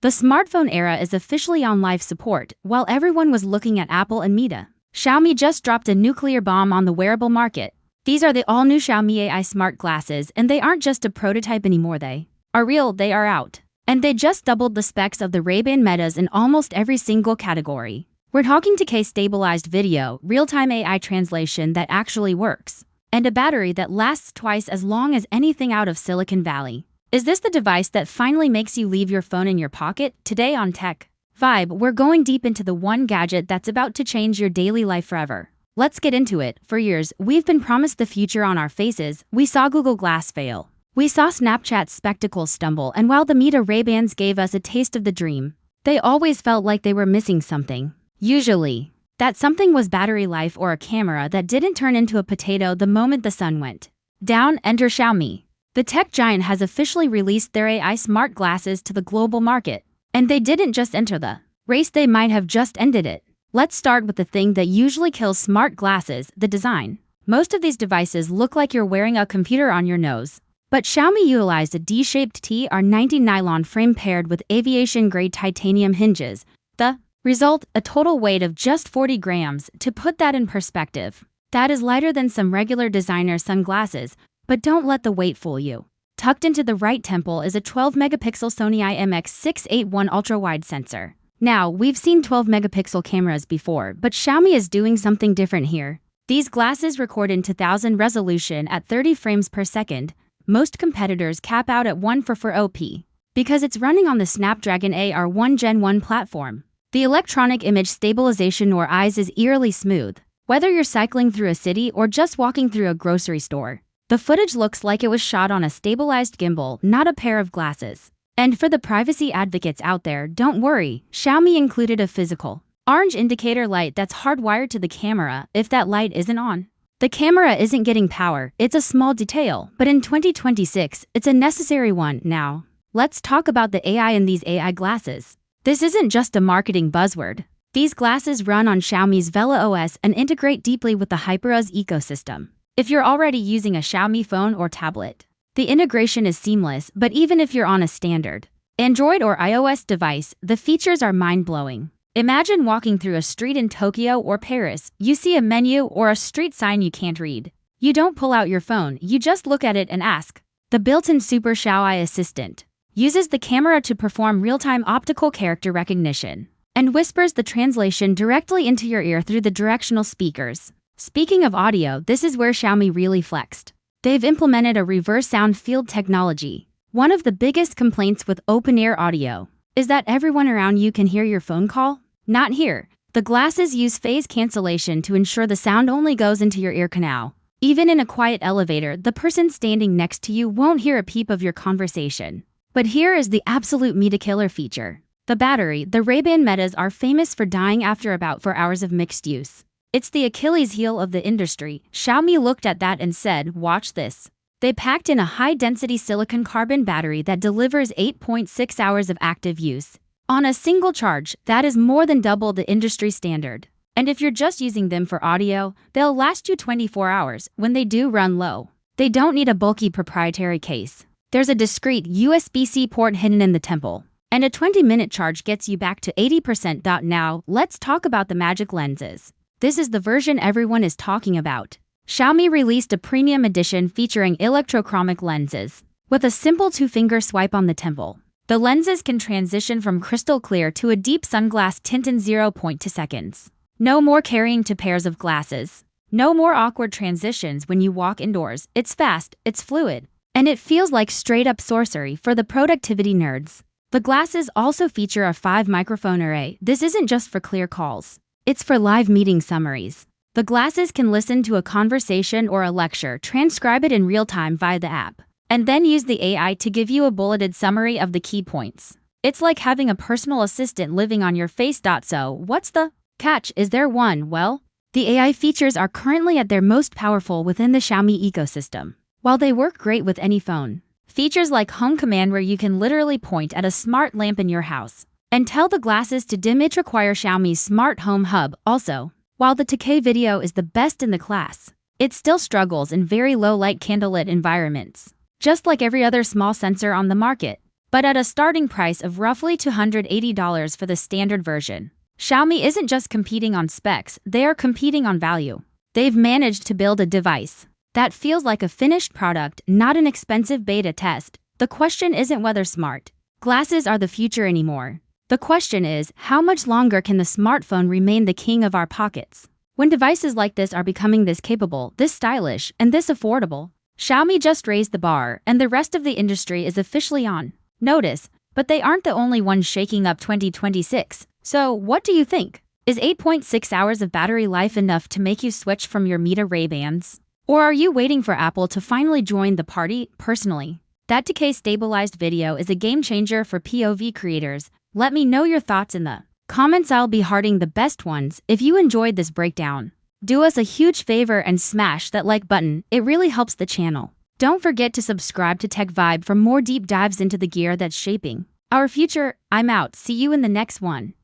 The smartphone era is officially on life support, while everyone was looking at Apple and Meta. Xiaomi just dropped a nuclear bomb on the wearable market. These are the all-new Xiaomi AI smart glasses, and they aren't just a prototype anymore, they are real, they are out. And they just doubled the specs of the Ray-Ban Metas in almost every single category. We're talking 2K stabilized video, real-time AI translation that actually works, and a battery that lasts twice as long as anything out of Silicon Valley. Is this the device that finally makes you leave your phone in your pocket? Today on TechVibe, we're going deep into the one gadget that's about to change your daily life forever. Let's get into it. For years, we've been promised the future on our faces. We saw Google Glass fail. We saw Snapchat's spectacles stumble, and while the Meta Ray-Bans gave us a taste of the dream, they always felt like they were missing something. Usually, that something was battery life or a camera that didn't turn into a potato the moment the sun went down. Enter Xiaomi. The tech giant has officially released their AI smart glasses to the global market. And they didn't just enter the race, they might have just ended it. Let's start with the thing that usually kills smart glasses, the design. Most of these devices look like you're wearing a computer on your nose. But Xiaomi utilized a D-shaped TR90 nylon frame paired with aviation-grade titanium hinges. The result, a total weight of just 40 grams. To put that in perspective, that is lighter than some regular designer sunglasses. But don't let the weight fool you. Tucked into the right temple is a 12-megapixel Sony IMX681 ultra-wide sensor. Now, we've seen 12-megapixel cameras before, but Xiaomi is doing something different here. These glasses record in 2000 resolution at 30 frames per second. Most competitors cap out at 144p, because it's running on the Snapdragon AR1 Gen 1 platform. The electronic image stabilization or eyes is eerily smooth, whether you're cycling through a city or just walking through a grocery store. The footage looks like it was shot on a stabilized gimbal, not a pair of glasses. And for the privacy advocates out there, don't worry, Xiaomi included a physical orange indicator light that's hardwired to the camera if that light isn't on. The camera isn't getting power, it's a small detail, but in 2026, it's a necessary one. Now, let's talk about the AI in these AI glasses. This isn't just a marketing buzzword. These glasses run on Xiaomi's VelaOS and integrate deeply with the HyperOS ecosystem. If you're already using a Xiaomi phone or tablet, the integration is seamless, but even if you're on a standard Android or iOS device, the features are mind-blowing. Imagine walking through a street in Tokyo or Paris. You see a menu or a street sign you can't read. You don't pull out your phone, you just look at it and ask. The built-in Super Xiaomi Assistant uses the camera to perform real-time optical character recognition and whispers the translation directly into your ear through the directional speakers. Speaking of audio, this is where Xiaomi really flexed. They've implemented a reverse sound field technology. One of the biggest complaints with open-ear audio is that everyone around you can hear your phone call. Not here. The glasses use phase cancellation to ensure the sound only goes into your ear canal. Even in a quiet elevator, the person standing next to you won't hear a peep of your conversation. But here is the absolute Meta killer feature. The battery. The Ray-Ban Metas are famous for dying after about 4 hours of mixed use. It's the Achilles heel of the industry. Xiaomi looked at that and said, watch this. They packed in a high-density silicon-carbon battery that delivers 8.6 hours of active use. On a single charge, that is more than double the industry standard. And if you're just using them for audio, they'll last you 24 hours. When they do run low, they don't need a bulky proprietary case. There's a discrete USB-C port hidden in the temple. And a 20-minute charge gets you back to 80%. Now, let's talk about the magic lenses. This is the version everyone is talking about. Xiaomi released a premium edition featuring electrochromic lenses. With a simple 2-finger swipe on the temple, the lenses can transition from crystal clear to a deep sunglass tint in 0.2 seconds. No more carrying 2 pairs of glasses. No more awkward transitions when you walk indoors. It's fast, it's fluid, and it feels like straight-up sorcery for the productivity nerds. The glasses also feature a 5-microphone array. This isn't just for clear calls. It's for live meeting summaries. The glasses can listen to a conversation or a lecture, transcribe it in real time via the app, and then use the AI to give you a bulleted summary of the key points. It's like having a personal assistant living on your face. So, what's the catch? Is there one? Well, the AI features are currently at their most powerful within the Xiaomi ecosystem. While they work great with any phone, features like Home Command, where you can literally point at a smart lamp in your house and tell the glasses to dim it, require Xiaomi's Smart Home Hub. Also, while the 2K video is the best in the class, it still struggles in very low light candlelit environments. Just like every other small sensor on the market, but at a starting price of roughly $280 for the standard version. Xiaomi isn't just competing on specs, they are competing on value. They've managed to build a device that feels like a finished product, not an expensive beta test. The question isn't whether smart glasses are the future anymore. The question is, how much longer can the smartphone remain the king of our pockets? When devices like this are becoming this capable, this stylish, and this affordable, Xiaomi just raised the bar, and the rest of the industry is officially on notice. But they aren't the only ones shaking up 2026. So, what do you think? Is 8.6 hours of battery life enough to make you switch from your Meta Ray-Bans? Or are you waiting for Apple to finally join the party? Personally, that decay-stabilized video is a game changer for POV creators. Let me know your thoughts in the comments. I'll be hearting the best ones. If you enjoyed this breakdown, do us a huge favor and smash that like button. It really helps the channel. Don't forget to subscribe to TechVibe for more deep dives into the gear that's shaping our future. I'm out. See you in the next one.